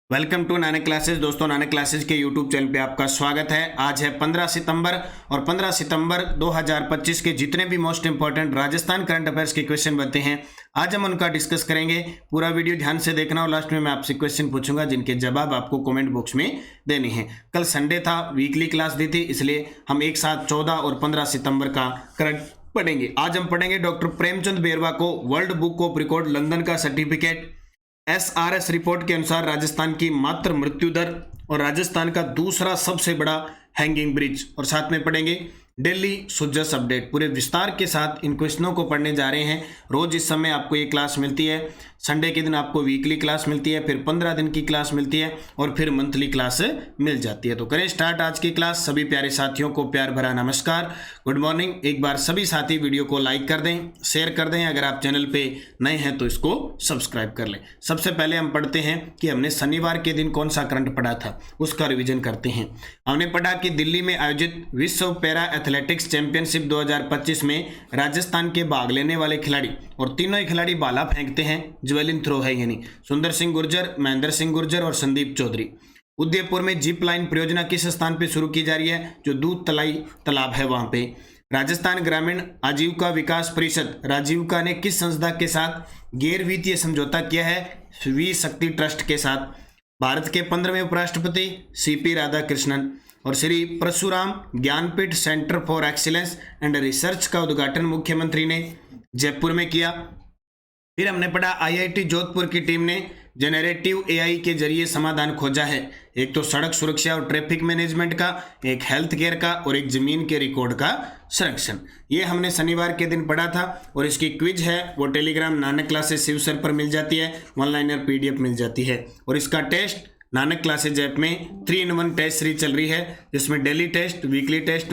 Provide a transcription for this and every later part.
Welcome to Nanak classes. दोस्तों, Nanak classes के YouTube channel पे आपका स्वागत है। आज है 15 सितंबर और 15 सितंबर 2025 के जितने भी most important Rajasthan current affairs के क्वेश्चन बनते हैं, आज हम उनका डिस्कस करेंगे। पूरा वीडियो ध्यान से देखना और लास्ट में मैं आपसे क्वेश्चन पूछूंगा जिनके जवाब आपको कमेंट बॉक्स में देने हैं। कल संडे था, वीकली क्लास दी थी, इसलिए हम एक साथ 14 और 15 सितंबर का करंट पढ़ेंगे। आज हम पढ़ेंगे डॉक्टर प्रेमचंद बेरवा को world book of record London का सर्टिफिकेट। एसआरएस रिपोर्ट के अनुसार राजस्थान की मात्र मृत्यु दर और राजस्थान का दूसरा सबसे बड़ा हैंगिंग ब्रिज, और साथ में पढ़ेंगे दिल्ली सुजस अपडेट। पूरे विस्तार के साथ इन क्वेश्चनों को पढ़ने जा रहे हैं। रोज इस समय आपको ये क्लास मिलती है। संडे के दिन आपको वीकली क्लास मिलती है, फिर 15 दिन की क्लास मिलती है और फिर मंथली क्लास मिल जाती है। तो करें स्टार्ट आज की क्लास। सभी प्यारे साथियों को प्यार भरा नमस्कार, गुड मॉर्निंग। एक बार सभी साथी वीडियो को लाइक कर दें, शेयर कर दें। अगर आप चैनल पे नए हैं तो इसको सब्सक्राइब कर लें। सबसे पहले हम पढ़ते हैं कि हमने शनिवार के दिन कौन सा करंट पढ़ा था, उसका रिविजन करते हैं। हमने पढ़ा कि दिल्ली में आयोजित विश्व पैरा एथलेटिक्स चैंपियनशिप 2025 में राजस्थान के भाग लेने वाले खिलाड़ी, और तीनों ही खिलाड़ी भाला फेंकते हैं, ज्वेलिन थ्रो है, यानी सुंदर सिंह गुर्जर, महेंद्र सिंह गुर्जर और संदीप चौधरी। उदयपुर में जिप लाइन परियोजना किस स्थान पर शुरू की जा रही है? जो दूध तलाई तालाब है वहां पे। राजस्थान ग्रामीण आजीविका विकास परिषद राजीविका ने किस संस्था के साथ गैर वित्तीय समझौता किया है? वी शक्ति ट्रस्ट के साथ। भारत के 15वें उपराष्ट्रपति सीपी राधाकृष्णन और Shri Parshuram Gyanpeeth centre for excellence and research का उद्घाटन मुख्यमंत्री ने जयपुर में किया। फिर हमने पढ़ा आईआईटी जोधपुर की टीम ने जेनरेटिव एआई के जरिए समाधान खोजा है। एक तो सड़क सुरक्षा और ट्रैफिक मैनेजमेंट का, एक हेल्थ केयर का और एक जमीन के रिकॉर्ड का संरक्षण। ये हमने शनिवार के दिन पढ़ा था और इसकी क्विज है वो Telegram Nanak classes Shiv sir पर मिल जाती है, ऑनलाइनर पीडीएफ मिल जाती है। और इसका टेस्ट नानक क्लासेज ऐप में 3-in-1 टेस्ट सीरीज चल रही है, जिसमें daily test, weekly test,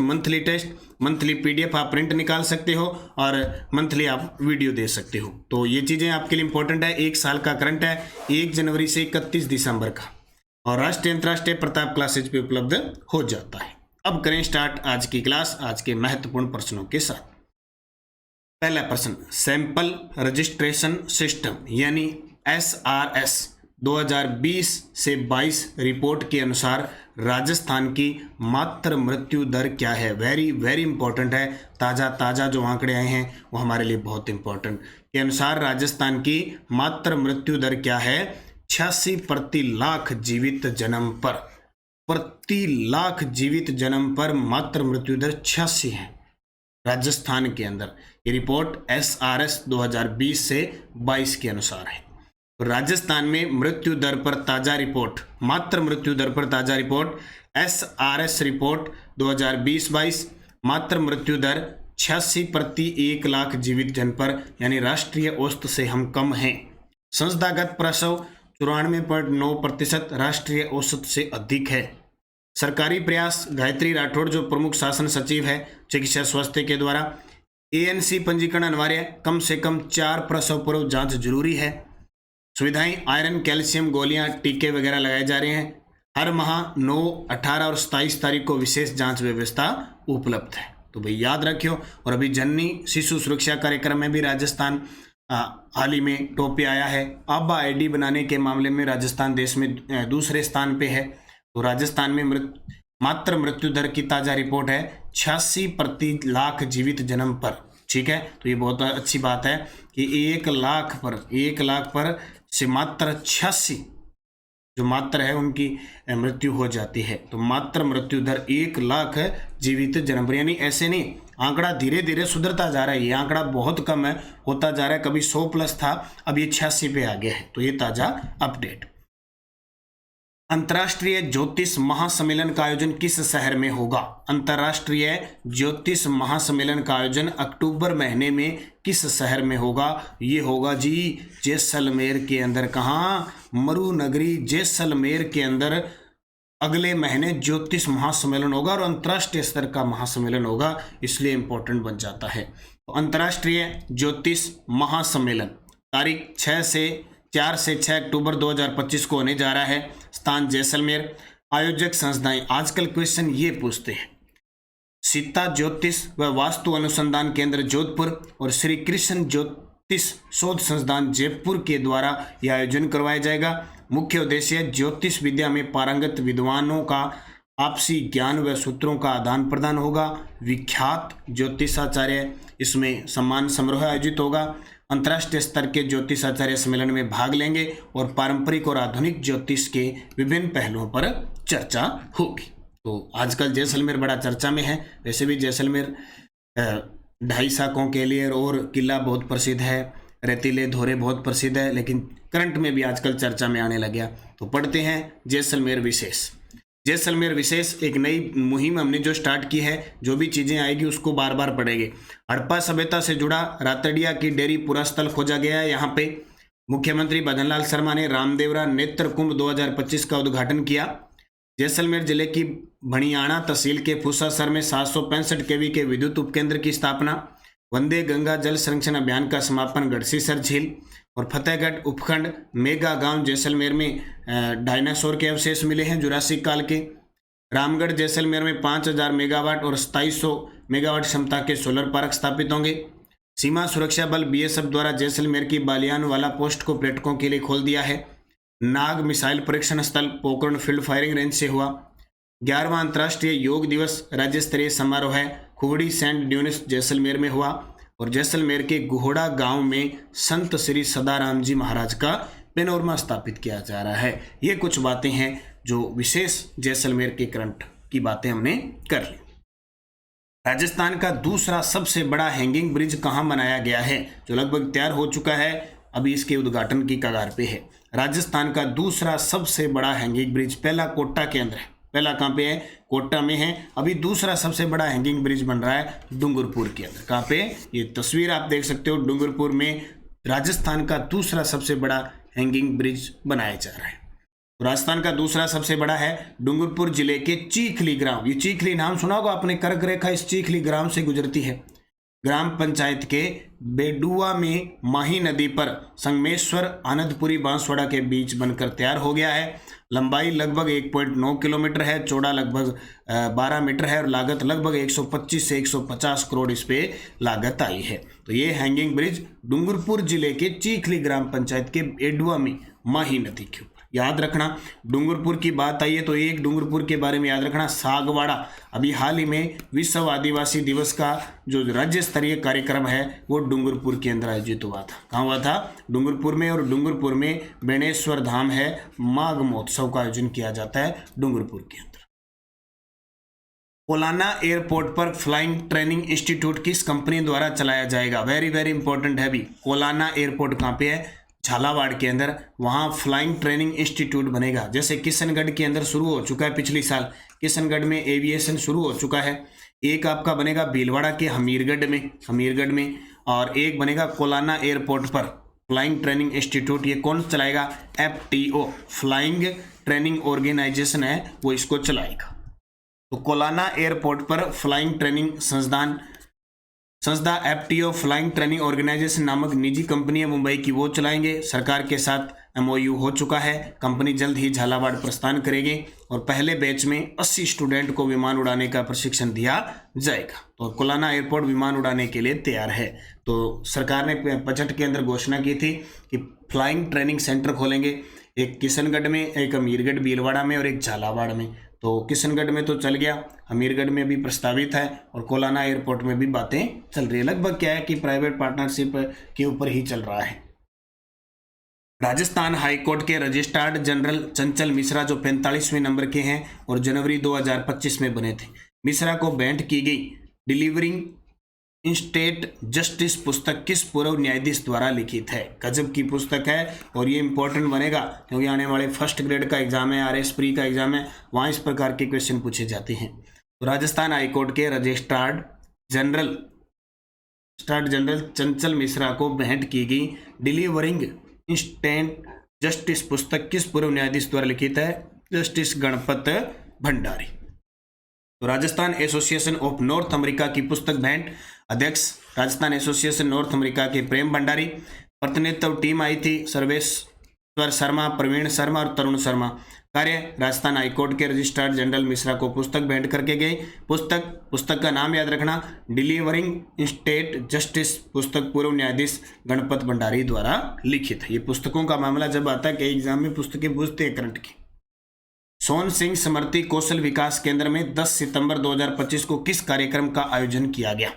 monthly PDF आप प्रिंट निकाल सकते हो और मंथली आप वीडियो दे सकते हो। तो ये चीज़ें आपके लिए इंपॉर्टेंट है। एक साल का करंट है 1 जनवरी से 31 दिसंबर का, और राष्ट्रीय अंतर्राष्ट्रीय प्रताप क्लासेज पे उपलब्ध हो जाता है। अब करें स्टार्ट आज की क्लास, आज के महत्वपूर्ण प्रश्नों के साथ। पहला प्रश्न, सैंपल रजिस्ट्रेशन सिस्टम यानी एसआरएस 2020 से 22 रिपोर्ट के अनुसार राजस्थान की मात्र मृत्यु दर क्या है? वेरी वेरी इंपॉर्टेंट है। ताज़ा जो आंकड़े आए हैं वो हमारे लिए बहुत इंपॉर्टेंट। के अनुसार राजस्थान की मात्र मृत्यु दर क्या है? 86 प्रति लाख जीवित जन्म पर। प्रति लाख जीवित जन्म पर मात्र मृत्यु दर 86 है राजस्थान के अंदर। ये रिपोर्ट एसआरएस 2020 से 22 के अनुसार है। राजस्थान में मृत्यु दर पर ताजा रिपोर्ट, मात्र मृत्यु दर पर ताजा रिपोर्ट एसआरएस रिपोर्ट 2020-22, मात्र मृत्यु दर 86 प्रति 1 लाख जीवित जन पर, यानी राष्ट्रीय औसत से हम कम हैं। संस्थागत प्रसव 94.9%, राष्ट्रीय औसत से अधिक है। सरकारी प्रयास, गायत्री राठौड़ जो प्रमुख शासन सचिव है चिकित्सा स्वास्थ्य के द्वारा, एएनसी पंजीकरण अनिवार्य, कम से कम 4 प्रसव पूर्व जांच जरूरी है। सुविधाएं, आयरन, कैल्शियम गोलियां, टीके वगैरह लगाए जा रहे हैं। हर माह 9, 18 और 27 तारीख को विशेष जांच व्यवस्था उपलब्ध है। तो भाई याद रखियो। और अभी जननी शिशु सुरक्षा कार्यक्रम में भी राजस्थान हाल ही में टॉप पे आया है। आबा आईडी बनाने के मामले में राजस्थान देश में दूसरे स्थान पे है। तो राजस्थान में मात्र मृत्यु दर की ताजा रिपोर्ट है 86 प्रति लाख जीवित जन्म पर। ठीक है, तो ये बहुत अच्छी बात है कि 1 लाख पर से मात्र 86 जो मात्र है उनकी मृत्यु हो जाती है। तो मात्र मृत्यु दर 1 लाख जीवित जन्म पर, यानी ऐसे नहीं, आंकड़ा धीरे धीरे सुधरता जा रहा है। ये आंकड़ा बहुत कम है, होता जा रहा है। कभी 100 प्लस था, अब ये 86 पे आ गया है। तो ये ताजा अपडेट। अंतर्राष्ट्रीय ज्योतिष महासम्मेलन का आयोजन किस शहर में होगा? अंतर्राष्ट्रीय ज्योतिष महासम्मेलन का आयोजन अक्टूबर महीने में किस शहर में होगा? ये होगा जी जैसलमेर के अंदर। कहाँ? मरुनगरी जैसलमेर के अंदर अगले महीने ज्योतिष महासम्मेलन होगा, और अंतर्राष्ट्रीय स्तर का महासम्मेलन होगा, इसलिए इंपॉर्टेंट बन जाता है। तो अंतर्राष्ट्रीय ज्योतिष महासम्मेलन तारीख 4 से 6 अक्टूबर 2025 को होने जा रहा है। स्थान जैसलमेर। आयोजक संस्थाएं, आजकल क्वेश्चन ये पूछते हैं, सीता ज्योतिष व वास्तु अनुसंधान केंद्र जोधपुर और श्री कृष्ण ज्योतिष शोध संस्थान जयपुर के द्वारा यह आयोजन करवाया जाएगा। मुख्य उद्देश्य ज्योतिष विद्या में पारंगत विद्वानों का आपसी ज्ञान व सूत्रों का आदान प्रदान होगा। विख्यात ज्योतिषाचार्य इसमें सम्मान समारोह आयोजित होगा। अंतर्राष्ट्रीय स्तर के ज्योतिषाचार्य सम्मेलन में भाग लेंगे और पारंपरिक और आधुनिक ज्योतिष के विभिन्न पहलुओं पर चर्चा होगी। तो आजकल जैसलमेर बड़ा चर्चा में है। वैसे भी जैसलमेर 2.5 शाकों के लिए और किला बहुत प्रसिद्ध है, रेतीले धोरे बहुत प्रसिद्ध है, लेकिन करंट में भी आजकल चर्चा में आने लग गया। तो पढ़ते हैं जैसलमेर विशेष। जैसलमेर विशेष एक नई मुहिम हमने जो स्टार्ट की है, जो भी चीज़ें आएगी उसको बार बार पढ़ेंगे। हड़प्पा सभ्यता से जुड़ा रातड़िया की डेयरी पूरा स्थल खोजा गया है। यहाँ पे मुख्यमंत्री भजनलाल शर्मा ने रामदेवरा नेत्र कुंभ 2025 का उद्घाटन किया। जैसलमेर जिले की भणियाणा तहसील के फूसासर में 765 केवी के विद्युत उपकेंद्र की स्थापना। वंदे गंगा जल संरक्षण अभियान का समापन गढ़सीसर झील। और फतेहगढ़ उपखंड मेगा गांव जैसलमेर में डायनासोर के अवशेष मिले हैं जुरासिक काल के। रामगढ़ जैसलमेर में 5000 मेगावाट और 2700 मेगावाट क्षमता के सोलर पार्क स्थापित होंगे। सीमा सुरक्षा बल BSF द्वारा जैसलमेर की बालियानवाला पोस्ट को पर्यटकों के लिए खोल दिया है। नाग मिसाइल परीक्षण स्थल पोखरण फील्ड फायरिंग रेंज से हुआ। 11वां अंतर्राष्ट्रीय योग दिवस राज्य स्तरीय समारोह है खुवड़ी सेंट ड्यूनिस जैसलमेर में हुआ। और जैसलमेर के गुहोड़ा गांव में संत श्री सदाराम जी महाराज का पेनोरमा स्थापित किया जा रहा है। ये कुछ बातें हैं जो विशेष जैसलमेर के करंट की बातें हमने कर ली। राजस्थान का दूसरा सबसे बड़ा हैंगिंग ब्रिज कहां बनाया गया है, जो लगभग तैयार हो चुका है, अभी इसके उद्घाटन की कगार पे है। राजस्थान का दूसरा सबसे बड़ा हैंगिंग ब्रिज, पहला कोटा के अंदर है। पहला कहाँ पे है? कोटा में है। अभी दूसरा सबसे बड़ा हैंगिंग ब्रिज बन रहा है डूंगरपुर के अंदर। कहाँ पे? ये तस्वीर आप देख सकते हो, डूंगरपुर में राजस्थान का दूसरा सबसे बड़ा हैंगिंग ब्रिज बनाया जा रहा है। तो राजस्थान का दूसरा सबसे बड़ा है डूंगरपुर जिले के चीखली ग्राम। ये चीखली नाम सुना होगा आपने, कर्क रेखा इस चीखली ग्राम से गुजरती है। ग्राम पंचायत के बेडुआ में माही नदी पर संगमेश्वर आनंदपुरी बांसवाड़ा के बीच बनकर तैयार हो गया है। लंबाई लगभग 1.9 किलोमीटर है, चौड़ा लगभग 12 मीटर है और लागत लगभग 125 से 150 करोड़ इस पे लागत आई है। तो ये हैंगिंग ब्रिज डूंगरपुर जिले के चीखली ग्राम पंचायत के बेडुआ में माही नदी के ऊपर। याद रखना, डूंगरपुर की बात आई है तो एक डूंगरपुर के बारे में याद रखना, सागवाड़ा। अभी हाल ही में विश्व आदिवासी दिवस का जो राज्य स्तरीय कार्यक्रम है वो डूंगरपुर के अंदर आयोजित हुआ था। कहाँ हुआ था? डूंगरपुर में। और डूंगरपुर में बेणेश्वर धाम है, माघ महोत्सव का आयोजन किया जाता है डूंगरपुर के अंदर। कोलाना एयरपोर्ट पर फ्लाइंग ट्रेनिंग इंस्टीट्यूट किस कंपनी द्वारा चलाया जाएगा? वेरी वेरी इंपॉर्टेंट है। अभी कोलाना एयरपोर्ट कहाँ पे है? झालावाड़ के अंदर। वहाँ फ्लाइंग ट्रेनिंग इंस्टीट्यूट बनेगा। जैसे किशनगढ़ के अंदर शुरू हो चुका है, पिछली साल किशनगढ़ में एविएशन शुरू हो चुका है। एक आपका बनेगा भीलवाड़ा के हमीरगढ़ में और एक बनेगा कोलाना एयरपोर्ट पर फ्लाइंग ट्रेनिंग इंस्टीट्यूट। ये कौन चलाएगा? FTO फ्लाइंग ट्रेनिंग ऑर्गेनाइजेशन है, वो इसको चलाएगा। तो कोलाना एयरपोर्ट पर फ्लाइंग ट्रेनिंग संस्था FTO फ्लाइंग ट्रेनिंग ऑर्गेनाइजेशन नामक निजी कंपनी है मुंबई की, वो चलाएंगे। सरकार के साथ MOU हो चुका है। कंपनी जल्द ही झालावाड़ प्रस्थान करेगी और पहले बैच में 80 स्टूडेंट को विमान उड़ाने का प्रशिक्षण दिया जाएगा। तो कोलाना एयरपोर्ट विमान उड़ाने के लिए तैयार है। तो सरकार ने बजट के अंदर घोषणा की थी कि फ्लाइंग ट्रेनिंग सेंटर खोलेंगे, एक किशनगढ़ में, एक हमीरगढ़ भीलवाड़ा में और एक झालावाड़ में। तो किशनगढ़ में तो चल गया, हमीरगढ़ में भी प्रस्तावित है और कोलाना एयरपोर्ट में भी बातें चल रही है। लगभग क्या है कि प्राइवेट पार्टनरशिप के ऊपर ही चल रहा है। राजस्थान हाईकोर्ट के रजिस्ट्रार जनरल चंचल मिश्रा जो 45वें नंबर के हैं और जनवरी 2025 में बने थे। मिश्रा को भेंट की गई डिलीवरिंग इंस्टेट जस्टिस पुस्तक किस पूर्व न्यायाधीश द्वारा लिखित है? गजब की पुस्तक है और ये इंपॉर्टेंट बनेगा क्योंकि आने वाले फर्स्ट ग्रेड का एग्जाम है, RS प्री का एग्जाम है, वहाँ इस प्रकार के क्वेश्चन पूछे जाते हैं। तो राजस्थान हाईकोर्ट के रजिस्ट्रार जनरल चंचल मिश्रा को भेंट की गई डिलीवरिंग इंस्टेंट जस्टिस पुस्तक किस पूर्व न्यायाधीश द्वारा लिखित है? जस्टिस गणपत भंडारी। तो Rajasthan association of north America की पुस्तक भेंट, अध्यक्ष राजस्थान एसोसिएशन नॉर्थ अमेरिका के प्रेम भंडारी। प्रतिनिधित्व टीम आई थी सर्वेश स्वर शर्मा, प्रवीण शर्मा और तरुण शर्मा। कार्य, राजस्थान हाईकोर्ट के रजिस्ट्रार जनरल मिश्रा को पुस्तक भेंट करके गए। पुस्तक का नाम याद रखना, डिलीवरिंग स्टेट जस्टिस। पुस्तक पूर्व न्यायाधीश गणपत भंडारी द्वारा लिखित है। ये पुस्तकों का मामला जब आता है, कई एग्जाम में पुस्तकें पूछते हैं करंट की। सोहन सिंह स्मृति कौशल विकास केंद्र में 10 सितंबर 2025 को किस कार्यक्रम का आयोजन किया गया?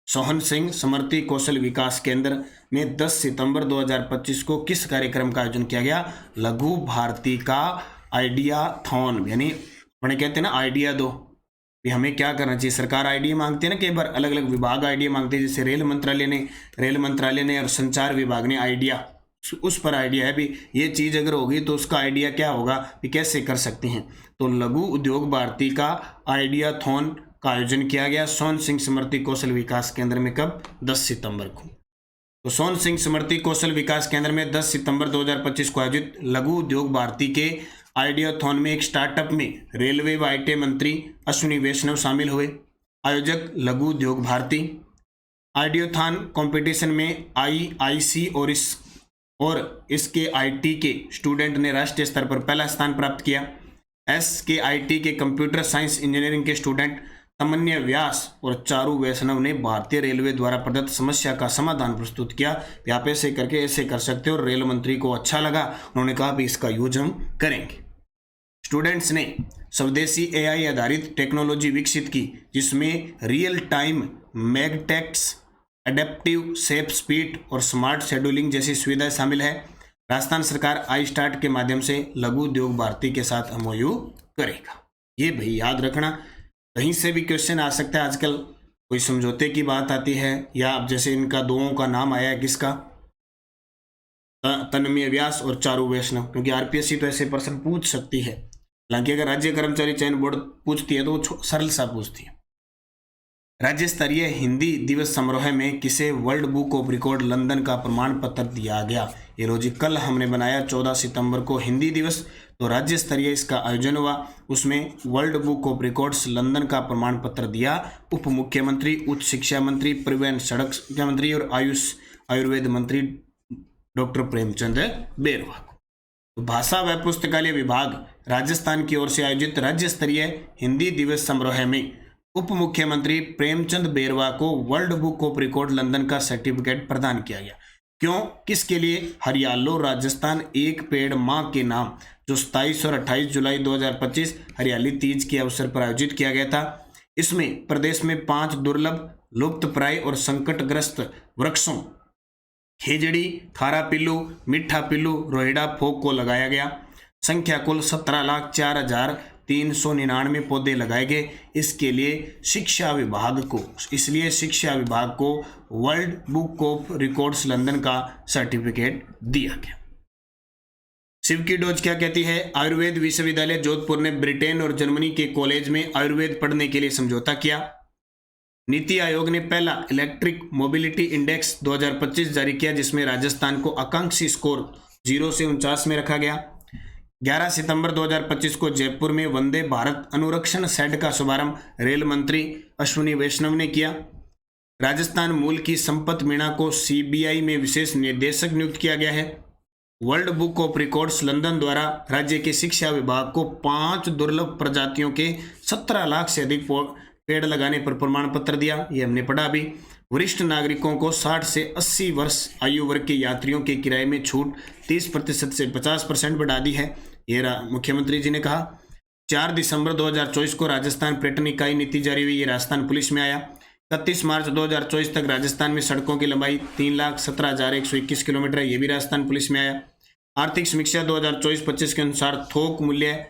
सोहन सिंह स्मृति कौशल विकास केंद्र में 10 सितंबर 2025 को किस कार्यक्रम का आयोजन किया गया? लघु भारती का आइडिया थॉन, यानी अपने कहते हैं ना आइडिया दो, कि हमें क्या करना चाहिए। सरकार आइडिया मांगती है ना, कई बार अलग अलग विभाग आइडिया मांगते हैं, जैसे रेल मंत्रालय ने और संचार विभाग ने आइडिया, उस पर आइडिया है भी ये चीज़ अगर होगी तो उसका आइडिया क्या होगा भी कैसे कर सकते हैं। तो लघु उद्योग भारती का आइडिया थॉन का आयोजन किया गया सोहन सिंह स्मृति कौशल विकास केंद्र में। कब? 10 सितंबर को। तो सोहन सिंह स्मृति कौशल विकास केंद्र में 10 सितंबर 2025 को आयोजित लघु उद्योग भारती के आइडिया थॉन में एक स्टार्टअप में रेलवे व आईटी मंत्री अश्विनी वैष्णव शामिल हुए। आयोजक लघु उद्योग भारती। आइडियाथॉन कंपटीशन में आईआईसी और इसके आईटी के स्टूडेंट ने राष्ट्रीय स्तर पर पहला स्थान प्राप्त किया। एसके आईटी के कंप्यूटर साइंस इंजीनियरिंग के स्टूडेंट तमन्या व्यास और चारू वैष्णव ने भारतीय रेलवे द्वारा प्रदत्त समस्या का समाधान प्रस्तुत किया। आप ऐसे करके ऐसे कर सकते हो, और रेल मंत्री को अच्छा लगा, उन्होंने कहा भी इसका यूज हम करेंगे। स्टूडेंट्स ने स्वदेशी एआई आधारित टेक्नोलॉजी विकसित की, जिसमें रियल टाइम मैगटेक्स, एडेप्टिव सेफ स्पीड और स्मार्ट शेड्यूलिंग जैसी सुविधाएं शामिल है। राजस्थान सरकार आई स्टार्ट के माध्यम से लघु उद्योग भारती के साथ एमओयू करेगा। ये भाई याद रखना, कहीं से भी क्वेश्चन आ सकता है। आजकल कोई समझौते की बात आती है, या अब जैसे इनका दोनों का नाम आया है, किसका? तन्मय व्यास और चारू वैष्णव, क्योंकि आरपीएससी तो ऐसे प्रश्न पूछ सकती है। हालांकि अगर राज्य कर्मचारी चयन बोर्ड पूछती है तो वो सरल सा पूछती है। राज्य स्तरीय हिंदी दिवस समारोह में किसे world book of record London का प्रमाण पत्र दिया गया? ये रोजी कल हमने बनाया 14 सितंबर को हिंदी दिवस, तो राज्य स्तरीय इसका आयोजन हुआ, उसमें world book of records London का प्रमाण पत्र दिया उप मुख्यमंत्री, उच्च शिक्षा मंत्री, परिवहन सड़क मंत्री और आयुर्वेद मंत्री डॉक्टर प्रेमचंद बेरवा को। तो भाषा व पुस्तकालय विभाग राजस्थान की ओर से आयोजित राज्य स्तरीय हिंदी दिवस समारोह में उप मुख्यमंत्री प्रेमचंद बेरवा को world book of record London का सर्टिफिकेट प्रदान किया गया। क्यों, किसके लिए? हरियालो राजस्थान एक पेड़ मां के नाम, जो 27 और 28 जुलाई 2025 हरियाली तीज के अवसर पर आयोजित किया गया था। इसमें प्रदेश में 5 दुर्लभ, लुप्तप्राय और संकटग्रस्त वृक्षों खेजड़ी, खारा पिल्लू, मिठा पिल्लू, रोहिड़ा फोक को लगाया गया। संख्या कुल 17,04,399 पौधे लगाए गए। इसलिए शिक्षा विभाग को world book of records London का सर्टिफिकेट दिया गया। शिव की डोज क्या कहती है? आयुर्वेद विश्वविद्यालय जोधपुर ने ब्रिटेन और जर्मनी के कॉलेज में आयुर्वेद पढ़ने के लिए समझौता किया। नीति आयोग ने पहला इलेक्ट्रिक मोबिलिटी इंडेक्स 2025 जारी किया, जिसमें राजस्थान को आकांक्षी स्कोर 0 से 49 में रखा गया। 11 सितंबर 2025 को जयपुर में वंदे भारत अनुरक्षण शेड का शुभारंभ रेल मंत्री अश्विनी वैष्णव ने किया। राजस्थान मूल की संपत मीणा को सीबीआई में विशेष निदेशक नियुक्त किया गया है। World book of records London द्वारा राज्य के शिक्षा विभाग को 5 दुर्लभ प्रजातियों के 17 लाख से अधिक पेड़ लगाने पर प्रमाण पत्र दिया। ये हमने पढ़ा अभी। वरिष्ठ नागरिकों को 60 से 80 वर्ष आयु वर्ग के यात्रियों के किराए में छूट 30% से 50% बढ़ा दी है, ये मुख्यमंत्री जी ने कहा। 4 दिसंबर 2024 को राजस्थान पर्यटन इकाई नीति जारी हुई, ये राजस्थान पुलिस में आया। 31 मार्च 2024 तक राजस्थान में सड़कों की लंबाई 3,17,121 किलोमीटर है, ये भी राजस्थान पुलिस में आया। आर्थिक समीक्षा 2024-25 के अनुसार थोक मूल्य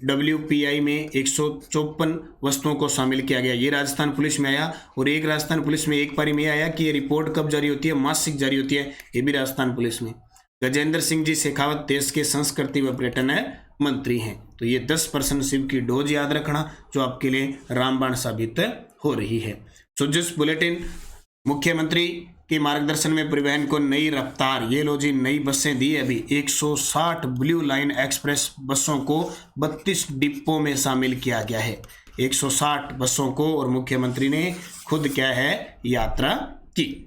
WPI में 154 वस्तुओं को शामिल किया गया, ये राजस्थान पुलिस में आया। और एक राजस्थान पुलिस में एक पारी में आया कि ये रिपोर्ट कब जारी होती है, मासिक जारी होती है, ये भी राजस्थान पुलिस में। गजेंद्र सिंह जी शेखावत देश के संस्कृति व पर्यटन मंत्री हैं। तो ये 10% शिव की डोज याद रखना, जो आपके लिए रामबाण साबित हो रही है। सुजस बुलेटिन, मुख्यमंत्री के मार्गदर्शन में परिवहन को नई रफ्तार, ये लो जी नई बसें दी अभी। 160 ब्लू लाइन एक्सप्रेस बसों को 32 डिपो में शामिल किया गया है। 160 बसों को, और मुख्यमंत्री ने खुद क्या है यात्रा की।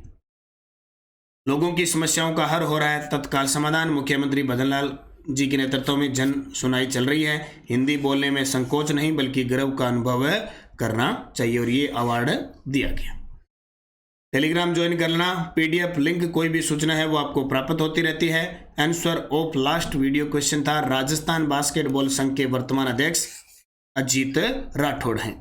लोगों की समस्याओं का हल हो रहा है तत्काल समाधान, मुख्यमंत्री भजनलाल जी के नेतृत्व में जन सुनाई चल रही है, हिंदी बोलने में संकोच नहीं बल्कि गर्व का अनुभव करना चाहिए, और ये अवार्ड दिया गया। टेलीग्राम ज्वाइन कर लेना, पीडीएफ लिंक कोई भी सूचना है वो आपको प्राप्त होती रहती है। Answer of last video question था, राजस्थान बास्केटबॉल संघ के वर्तमान अध्यक्ष अजीत राठौड़ हैं।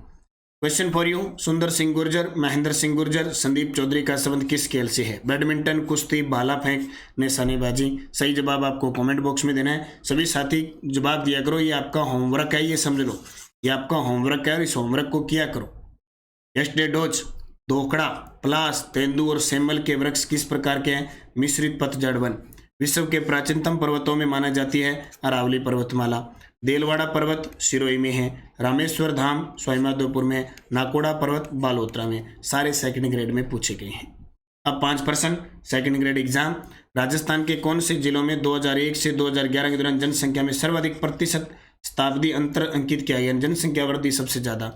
क्वेश्चन फॉर यू, सुंदर सिंह गुर्जर, महेंद्र सिंह गुर्जर, संदीप चौधरी का संबंध किस खेल से है? बैडमिंटन, कुश्ती, भाला फेंक, निशानेबाजी। सही जवाब आपको कमेंट बॉक्स में देना है। सभी साथी जवाब दिया करो, ये आपका होमवर्क है, ये समझ लो, ये आपका होमवर्क है और इस होमवर्क को किया करो। यस्टरडे डोज, धोकड़ा, पलास, तेंदू और सेमल के वृक्ष किस प्रकार के हैं? मिश्रित पतझड़ वन। विश्व के प्राचीनतम पर्वतों में माना जाती है अरावली पर्वतमाला। देलवाड़ा पर्वत सिरोही में है। रामेश्वर धाम सवाईमाधोपुर में। नाकोड़ा पर्वत बालोतरा में। सारे सेकंड ग्रेड में पूछे गए हैं। अब 5 प्रश्न सेकंड ग्रेड एग्जाम। राजस्थान के कौन से जिलों में 2001 से 2011 के दौरान जनसंख्या में सर्वाधिक प्रतिशत शताब्दी अंतर अंकित किया गया? जनसंख्या वृद्धि सबसे ज्यादा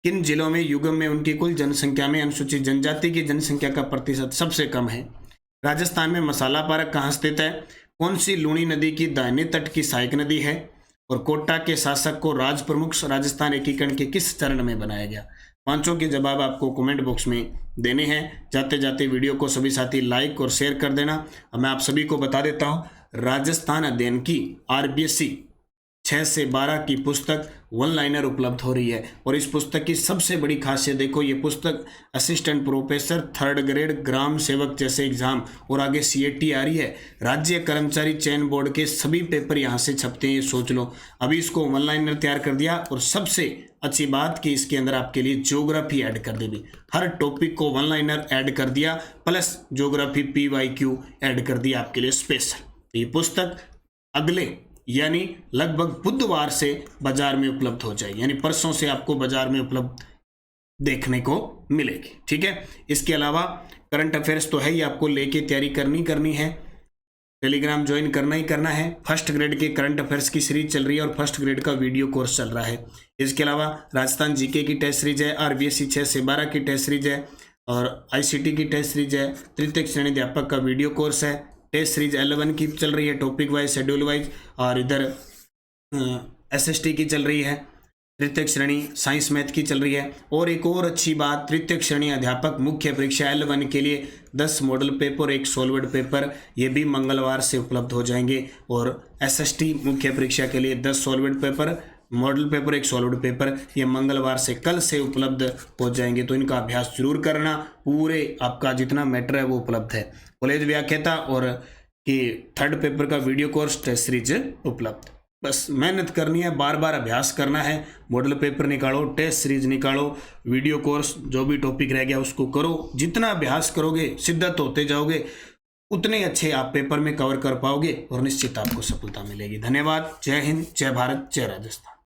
किन जिलों में युगम में उनकी कुल जनसंख्या में अनुसूचित जनजाति की जनसंख्या का प्रतिशत सबसे कम है? राजस्थान में मसाला पार्क कहाँ स्थित है? कौन सी लूणी नदी की दाहिने तट की सहायक नदी है? और कोटा के शासक को राज प्रमुख राजस्थान एकीकरण के किस चरण में बनाया गया? पांचों के जवाब आपको कमेंट बॉक्स में देने हैं। जाते जाते वीडियो को सभी साथी लाइक और शेयर कर देना। अब मैं आप सभी को बता देता हूँ, राजस्थान अध्ययन की RBSc 6 से 12 की पुस्तक वन लाइनर उपलब्ध हो रही है, और इस पुस्तक की सबसे बड़ी खासियत देखो, ये पुस्तक असिस्टेंट प्रोफेसर, 3rd ग्रेड, ग्राम सेवक जैसे एग्जाम और आगे CAT आ रही है, राज्य कर्मचारी चयन बोर्ड के सभी पेपर यहाँ से छपते हैं, ये सोच लो। अभी इसको वन लाइनर तैयार कर दिया, और सबसे अच्छी बात कि इसके अंदर आपके लिए ज्योग्राफी ऐड कर दी, हर टॉपिक को वन लाइनर ऐड कर दिया, प्लस ज्योग्राफी PYQ ऐड कर दिया आपके लिए स्पेशल। तो ये पुस्तक अगले यानी लगभग बुधवार से बाजार में उपलब्ध हो जाएगी, यानी परसों से आपको बाजार में उपलब्ध देखने को मिलेगी। ठीक है, इसके अलावा करंट अफेयर्स तो है ही, आपको लेके तैयारी करनी है। टेलीग्राम ज्वाइन करना ही करना है। 1st ग्रेड के करंट अफेयर्स की सीरीज चल रही है और 1st ग्रेड का वीडियो कोर्स चल रहा है। इसके अलावा राजस्थान GK की टेस्ट सीरीज है, RBSc 6 से 12 की टेस्ट सीरीज है, और ICT की टेस्ट सीरीज है, तृतीय श्रेणी अध्यापक का वीडियो कोर्स है, टेस्ट सीरीज 11 की चल रही है, टॉपिक वाइज, शेड्यूल वाइज, और इधर SST की चल रही है, तृतीय श्रेणी साइंस मैथ की चल रही है। और एक और अच्छी बात, तृतीय श्रेणी अध्यापक मुख्य परीक्षा L1 के लिए 10 मॉडल पेपर, 1 सॉल्वेड पेपर, ये भी मंगलवार से उपलब्ध हो जाएंगे। और SST मुख्य परीक्षा के लिए 10 solved paper, model paper, 1 solid paper, ये मंगलवार से, कल से उपलब्ध हो जाएंगे। तो इनका अभ्यास जरूर करना, पूरे आपका जितना मैटर है वो उपलब्ध है। कॉलेज व्याख्याता और कि 3rd पेपर का वीडियो कोर्स टेस्ट सीरीज उपलब्ध। बस मेहनत करनी है, बार बार अभ्यास करना है, मॉडल पेपर निकालो, टेस्ट सीरीज निकालो, वीडियो कोर्स जो भी टॉपिक रह गया उसको करो। जितना अभ्यास करोगे, सिद्धत होते जाओगे, उतने अच्छे आप पेपर में कवर कर पाओगे और निश्चित आपको सफलता मिलेगी। धन्यवाद। जय हिंद, जय भारत, जय राजस्थान।